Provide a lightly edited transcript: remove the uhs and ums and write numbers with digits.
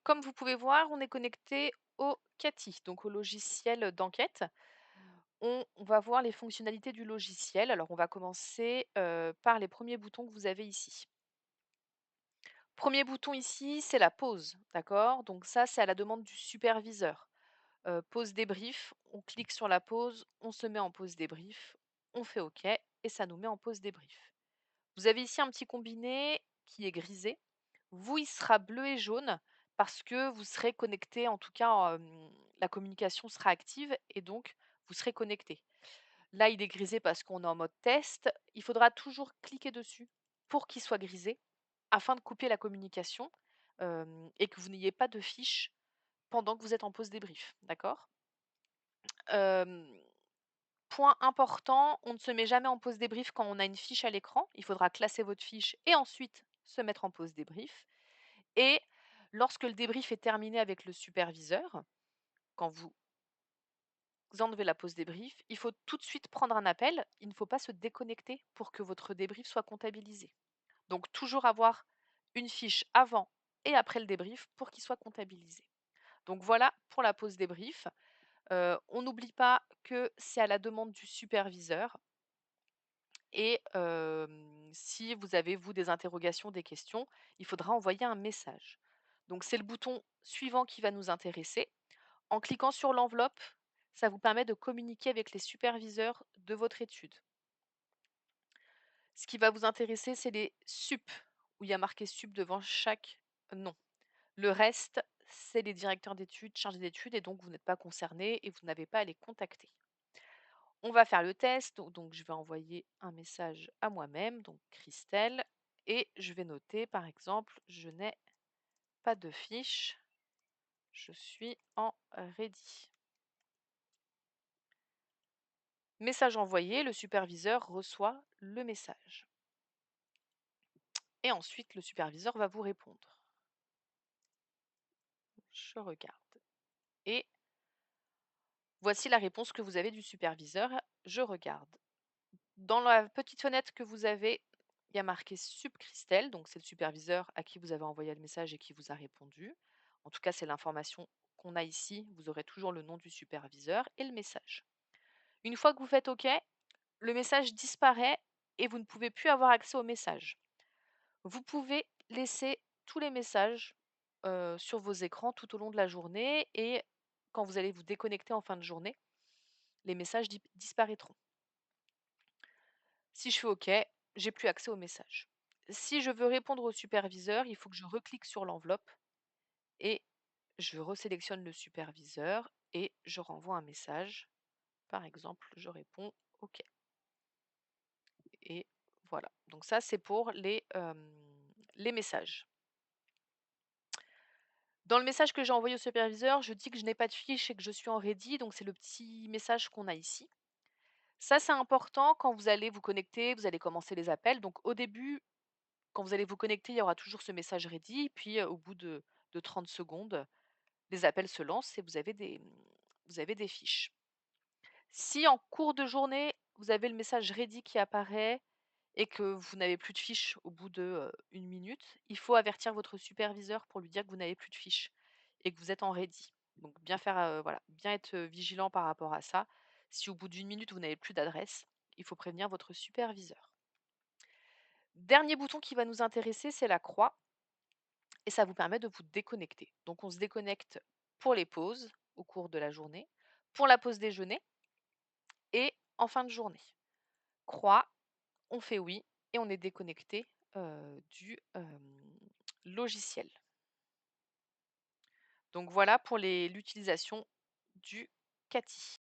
Comme vous pouvez voir, on est connecté au CATI, donc au logiciel d'enquête. On va voir les fonctionnalités du logiciel. Alors, on va commencer par les premiers boutons que vous avez ici. Premier bouton ici, c'est la pause, d'accord? Donc ça, c'est à la demande du superviseur. Pause débrief, on clique sur la pause, on se met en pause débrief, on fait OK et ça nous met en pause débrief. Vous avez ici un petit combiné qui est grisé. Vous, il sera bleu et jaune parce que vous serez connecté, en tout cas, la communication sera active et donc vous serez connecté. Là, il est grisé parce qu'on est en mode test. Il faudra toujours cliquer dessus pour qu'il soit grisé afin de couper la communication, et que vous n'ayez pas de fiche pendant que vous êtes en pause débrief, d'accord? Hem, Point important, on ne se met jamais en pause débrief quand on a une fiche à l'écran. Il faudra classer votre fiche et ensuite se mettre en pause débrief. Et lorsque le débrief est terminé avec le superviseur, quand vous enlevez la pause débrief, il faut tout de suite prendre un appel. Il ne faut pas se déconnecter pour que votre débrief soit comptabilisé. Donc toujours avoir une fiche avant et après le débrief pour qu'il soit comptabilisé. Donc voilà pour la pause débrief. On n'oublie pas que c'est à la demande du superviseur et si vous avez, vous, des interrogations, des questions, il faudra envoyer un message. Donc c'est le bouton suivant qui va nous intéresser. En cliquant sur l'enveloppe, ça vous permet de communiquer avec les superviseurs de votre étude. Ce qui va vous intéresser, c'est les sup, où il y a marqué sup devant chaque nom. Le reste, c'est les directeurs d'études, chargés d'études, et donc vous n'êtes pas concerné et vous n'avez pas à les contacter. On va faire le test, donc je vais envoyer un message à moi-même, donc Christelle, et je vais noter par exemple, je n'ai pas de fiche, je suis en ready. Message envoyé, le superviseur reçoit le message. Et ensuite, le superviseur va vous répondre. Je regarde. Et voici la réponse que vous avez du superviseur. Je regarde. Dans la petite fenêtre que vous avez, il y a marqué Sup Christelle, donc c'est le superviseur à qui vous avez envoyé le message et qui vous a répondu. En tout cas, c'est l'information qu'on a ici. Vous aurez toujours le nom du superviseur et le message. Une fois que vous faites OK, le message disparaît et vous ne pouvez plus avoir accès au message. Vous pouvez laisser tous les messages sur vos écrans tout au long de la journée et quand vous allez vous déconnecter en fin de journée, les messages disparaîtront. Si je fais OK, j'ai plus accès aux messages. Si je veux répondre au superviseur, il faut que je reclique sur l'enveloppe et je resélectionne le superviseur et je renvoie un message. Par exemple, je réponds OK. Et voilà. Donc ça, c'est pour les messages. Dans le message que j'ai envoyé au superviseur, je dis que je n'ai pas de fiche et que je suis en ready, donc c'est le petit message qu'on a ici. Ça, c'est important quand vous allez vous connecter, vous allez commencer les appels. Donc au début, quand vous allez vous connecter, il y aura toujours ce message ready, puis au bout de 30 secondes, les appels se lancent et vous avez des fiches. Si en cours de journée, vous avez le message ready qui apparaît et que vous n'avez plus de fiches au bout de 1 minute, il faut avertir votre superviseur pour lui dire que vous n'avez plus de fiches et que vous êtes en ready. Donc bien faire, voilà, bien être vigilant par rapport à ça. Si au bout d'1 minute, vous n'avez plus d'adresse, il faut prévenir votre superviseur. Dernier bouton qui va nous intéresser, c'est la croix et ça vous permet de vous déconnecter. Donc on se déconnecte pour les pauses au cours de la journée, pour la pause déjeuner et en fin de journée. Croix, on fait oui et on est déconnecté du logiciel. Donc voilà pour l'utilisation du CATI.